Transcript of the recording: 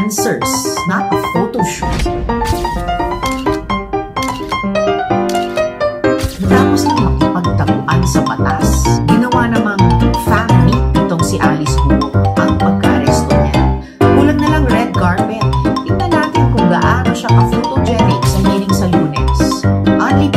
influencers, not a photo shoot. Matapos na makipagtaguan sa batas, ginawa namang family itong si Alice Guo ang pagka-aresto niya. Kulang na lang red carpet. Tingnan natin kung gaano siya ka-photogenic sa hearing sa Lunes. Only